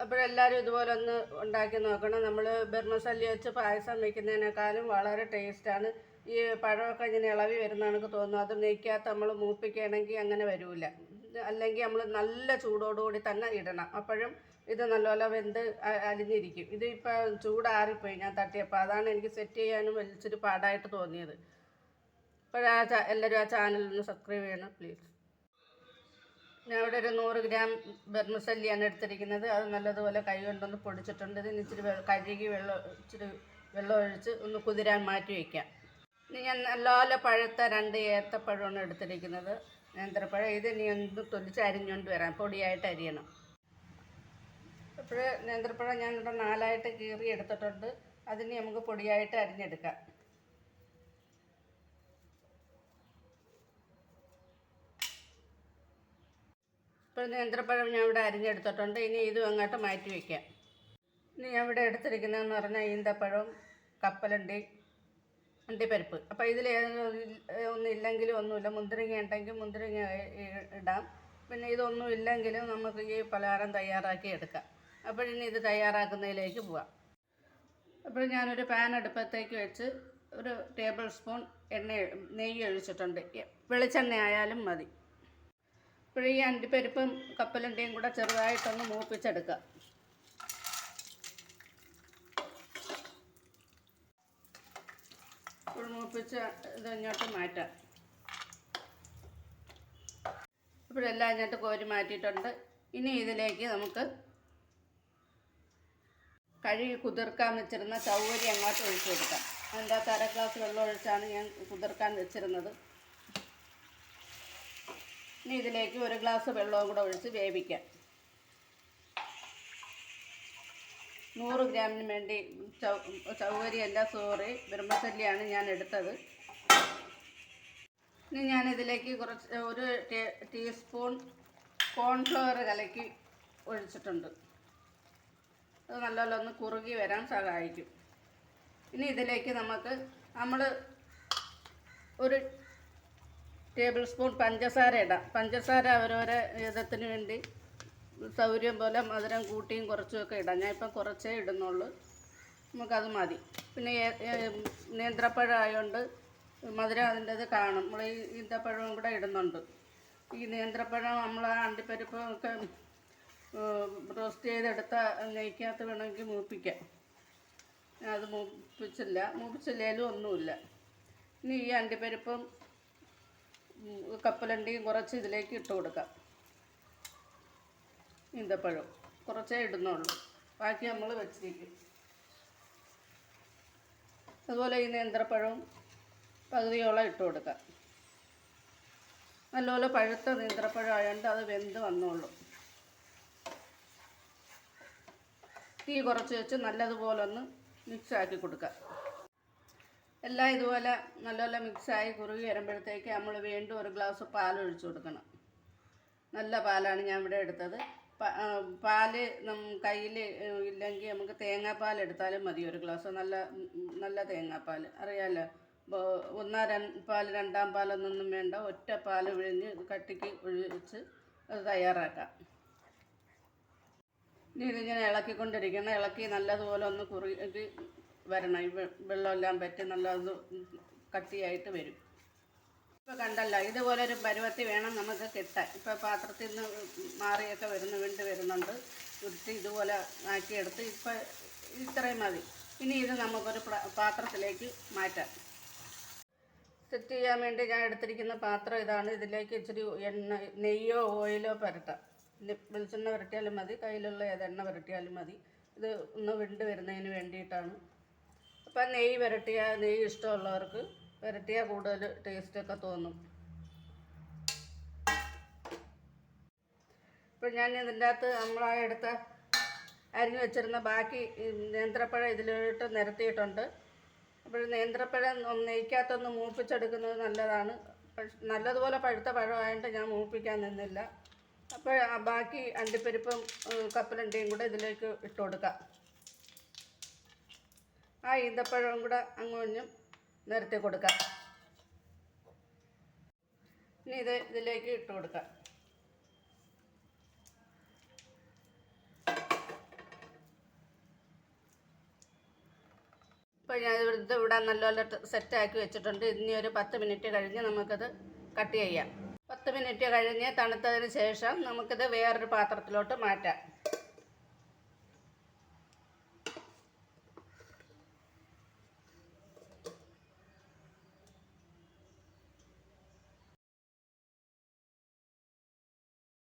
അപ്പോഴെല്ലാവരും ഇതുപോലെ ഒന്ന് ഉണ്ടാക്കി നോക്കണം. നമ്മൾ ബർമസല്ലി വെച്ച് പായസം വയ്ക്കുന്നതിനേക്കാളും വളരെ ടേസ്റ്റാണ്. ഈ പഴമൊക്കെ ഇങ്ങനെ ഇളവി വരുന്ന എനിക്ക് തോന്നുന്നു. അത് നെയ്ക്കകത്ത് നമ്മൾ മൂപ്പിക്കുകയാണെങ്കിൽ അങ്ങനെ വരില്ല. അല്ലെങ്കിൽ നമ്മൾ നല്ല ചൂടോടുകൂടി തന്നെ ഇടണം. അപ്പോഴും ഇത് നല്ലപോലെ വെന്ത് അലിഞ്ഞിരിക്കും. ഇത് ഇപ്പോൾ ചൂടാറിപ്പോയി ഞാൻ തട്ടിയപ്പോൾ. അതാണ് എനിക്ക് സെറ്റ് ചെയ്യാനും വലിച്ചൊരു പാടായിട്ട് തോന്നിയത്. എല്ലാവരും ആ ചാനലൊന്ന് സബ്സ്ക്രൈബ് ചെയ്യണം പ്ലീസ്. ഞാൻ ഇവിടെ ഒരു 100 ഗ്രാം ബർമസല്ലിയാണ് എടുത്തിരിക്കുന്നത്. അത് നല്ലതുപോലെ കൈ കൊണ്ടൊന്ന് പൊടിച്ചിട്ടുണ്ട്. ഇതിന് ഇച്ചിരി കഴുകി ഇച്ചിരി വെള്ളം ഒഴിച്ച് ഒന്ന് കുതിരാൻ മാറ്റി വയ്ക്കാം. ഇനി ഞാൻ നല്ലപോലെ പഴുത്ത 2 ഏത്തപ്പഴമാണ് എടുത്തിരിക്കുന്നത്, നേന്ത്രപ്പഴം. ഇത് ഇനി ഒന്ന് തൊലിച്ച് അരിഞ്ഞുകൊണ്ട് വരാം, പൊടിയായിട്ട് അരിയണം. അപ്പോൾ നേന്ത്രപ്പഴം ഞാനിവിടെ 4ആയിട്ട് കീറി എടുത്തിട്ടുണ്ട്. അതിന് നമുക്ക് പൊടിയായിട്ട് അരിഞ്ഞെടുക്കാം. ഇപ്പോൾ നേന്ത്രപ്പഴം ഞാൻ ഇവിടെ അരിഞ്ഞെടുത്തിട്ടുണ്ട്. ഇനി ഇതും അങ്ങോട്ട് മാറ്റി വയ്ക്കാം. ഇനി ഞാൻ ഇവിടെ എടുത്തിരിക്കുന്നതെന്ന് പറഞ്ഞാൽ ഈന്തപ്പഴം, കപ്പലണ്ടി, അണ്ടിപ്പരിപ്പ്. അപ്പോൾ ഇതിൽ ഒന്നും ഇല്ലെങ്കിലും ഒന്നുമില്ല. മുന്തിരിങ്ങ ഉണ്ടെങ്കിൽ മുന്തിരിങ്ങ ഇടാം. പിന്നെ ഇതൊന്നും ഇല്ലെങ്കിലും നമുക്ക് ഈ പലഹാരം തയ്യാറാക്കി എടുക്കാം. അപ്പോഴിനി ഇത് തയ്യാറാക്കുന്നതിലേക്ക് പോവാം. അപ്പോൾ ഞാനൊരു പാൻ അടുപ്പത്തേക്ക് വെച്ച് 1 ടേബിൾ സ്പൂൺ നെയ്യ് ഒഴിച്ചിട്ടുണ്ട്. വെളിച്ചെണ്ണ ആയാലും മതി. ഇപ്പോൾ ഈ അണ്ടിപ്പരിപ്പും കപ്പലണ്ടിയും കൂടെ ചെറുതായിട്ടൊന്ന് മൂപ്പിച്ചെടുക്കുക. ഇപ്പോൾ മൂപ്പിച്ച് ഇത് ഇങ്ങോട്ട് മാറ്റാം. ഇപ്പോഴെല്ലാം ഇങ്ങോട്ട് കോരി മാറ്റിയിട്ടുണ്ട്. ഇനി ഇതിലേക്ക് നമുക്ക് കഴുകി കുതിർക്കാൻ വെച്ചിരുന്ന ചൗവരി അങ്ങോട്ട് ഒഴിച്ചു കൊടുക്കാം. അതിൻ്റെ അകത്ത് 1/2 ഗ്ലാസ് വെള്ളം ഒഴിച്ചാണ് ഞാൻ കുതിർക്കാൻ വെച്ചിരുന്നത്. ഇനി ഇതിലേക്ക് 1 ഗ്ലാസ് വെള്ളവും കൂടെ ഒഴിച്ച് വേവിക്കാം. 100 ഗ്രാമിന് വേണ്ടി ചൗവരിയല്ല, സോറി, ബർമസല്ലിയാണ് ഞാൻ എടുത്തത്. ഇനി ഞാനിതിലേക്ക് 1 ടീസ്പൂൺ കോൺഫ്ലവർ കലക്കി ഒഴിച്ചിട്ടുണ്ട്. അത് നല്ലപോലെ ഒന്ന് കുറുകി വരാൻ സഹായിക്കും. ഇനി ഇതിലേക്ക് നമ്മൾ 1 ടേബിൾ സ്പൂൺ പഞ്ചസാര ഇടാം. പഞ്ചസാര അവരവരെ വിധത്തിന് വേണ്ടി സൗകര്യം പോലെ മധുരം കൂട്ടിയും കുറച്ചുമൊക്കെ ഇടാം. ഞാൻ ഇപ്പം കുറച്ചേ ഇടുന്നുള്ളൂ, നമുക്കത് മതി. പിന്നെ നേന്ത്രപ്പഴം ആയതുകൊണ്ട് മധുരം അതിൻ്റെത് കാണും. നമ്മൾ ഈ ഈന്തപ്പഴവും കൂടെ ഇടുന്നുണ്ട്. ഈ നേന്ത്രപ്പഴം നമ്മൾ അണ്ടിപ്പരിപ്പും ഒക്കെ റോസ്റ്റ് ചെയ്തെടുത്ത നെയ്ക്കകത്ത് വേണമെങ്കിൽ മൂപ്പിക്കാം. അത് മൂപ്പിച്ചില്ലേലും ഒന്നുമില്ല. ഇനി ഈ അണ്ടിപ്പരിപ്പും കപ്പലണ്ടിയും കുറച്ച് ഇതിലേക്ക് ഇട്ട് കൊടുക്കാം. ഈന്തപ്പഴം കുറച്ചേ ഇടുന്നുള്ളൂ, ബാക്കി നമ്മൾ വെച്ചിരിക്കും. അതുപോലെ ഈ നേന്ത്രപ്പഴവും പകുതിയോളം ഇട്ട് കൊടുക്കാം. നല്ലപോലെ പഴുത്ത നേന്ത്രപ്പഴം ആയതുകൊണ്ട് അത് വെന്ത് വന്നോളും. തീ കുറച്ച് വെച്ച് നല്ലതുപോലെ ഒന്ന് മിക്സാക്കി കൊടുക്കുക. എല്ലാം ഇതുപോലെ നല്ലപോലെ മിക്സായി കുറുകി വരുമ്പോഴത്തേക്ക് നമ്മൾ വീണ്ടും 1 ഗ്ലാസ് പാൽ ഒഴിച്ചു കൊടുക്കണം. നല്ല പാലാണ് ഞാൻ ഇവിടെ എടുത്തത്. പാല് കയ്യിൽ ഇല്ലെങ്കിൽ നമുക്ക് തേങ്ങാപ്പാൽ എടുത്താലും മതി. 1 ഗ്ലാസ് നല്ല തേങ്ങാപ്പാൽ അറിയാമല്ലോ. പാൽ 2ാം പാലൊന്നും വേണ്ട, ഒറ്റ പാൽ പിഴിഞ്ഞ് കട്ടിക്ക് ഒഴിച്ച് അത് തയ്യാറാക്കാം. ഇനി ഇതിങ്ങനെ ഇളക്കിക്കൊണ്ടിരിക്കണം. ഇളക്കി നല്ലതുപോലെ ഒന്ന് കുറുകി വരണം. ഈ വെള്ളമെല്ലാം പറ്റി നല്ലതൊന്ന് കട്ടിയായിട്ട് വരും. ഇപ്പോൾ കണ്ടല്ലോ, ഇതുപോലെ ഒരു പരുവത്തി വേണം നമുക്ക് കിട്ടാൻ. ഇപ്പോൾ പാത്രത്തിൽ നിന്ന് മാറിയൊക്കെ വരുന്നുണ്ട്. ഉരുട്ടി ഇതുപോലെ ആക്കിയെടുത്ത് ഇപ്പോൾ ഇത്രയും മതി. ഇനി ഇത് നമുക്കൊരു പാത്രത്തിലേക്ക് മാറ്റാം. സെറ്റ് ചെയ്യാൻ വേണ്ടി ഞാൻ എടുത്തിരിക്കുന്ന പാത്രം ഇതാണ്. ഇതിലേക്ക് ഇച്ചിരി നെയ്യോ ഓയിലോ പുരട്ടാം. വെളിച്ചെണ്ണ പുരട്ടിയാലും മതി, കയ്യിലുള്ള ഏതെണ്ണ പുരട്ടിയാലും മതി. ഇത് ഒന്ന് വെന്ത് വരുന്നതിന് വേണ്ടിയിട്ടാണ്. അപ്പം നെയ്യ് ഇഷ്ടമുള്ളവർക്ക് പുരട്ടിയാൽ കൂടുതൽ ടേസ്റ്റൊക്കെ തോന്നും. ഇപ്പോൾ ഞാൻ ഇതിൻ്റെ അകത്ത് നമ്മളെടുത്ത അരിഞ്ഞു വെച്ചിരുന്ന ബാക്കി നേന്ത്രപ്പഴം ഇതിലോട്ട് നിരത്തിയിട്ടുണ്ട്. അപ്പോൾ നേന്ത്രപ്പഴം നെയ്ക്കകത്തൊന്ന് മൂപ്പിച്ചെടുക്കുന്നത് നല്ലതാണ്. നല്ലതുപോലെ പഴുത്ത പഴമായതുകൊണ്ട് ഞാൻ മൂപ്പിക്കാൻ നിന്നില്ല. അപ്പോൾ ബാക്കി അണ്ടിപ്പരിപ്പും കപ്പലണ്ടിയും കൂടെ ഇതിലേക്ക് ഇട്ട് കൊടുക്കാം. ആ ഈന്തപ്പഴവും കൂടെ അങ്ങോട്ടും നിരത്തി കൊടുക്കാം. ഇനി ഇതിലേക്ക് ഇട്ട് കൊടുക്കാം. അപ്പോൾ ഞാൻ ഇത് ഇവിടെ നല്ലപോലെ സെറ്റാക്കി വെച്ചിട്ടുണ്ട്. ഇനി ഒരു 10 മിനിറ്റ് കഴിഞ്ഞ് നമുക്കത് കട്ട് ചെയ്യാം. 10 മിനിറ്റ് കഴിഞ്ഞ് തണുത്തതിന് ശേഷം നമുക്കിത് വേറൊരു പാത്രത്തിലോട്ട് മാറ്റാം.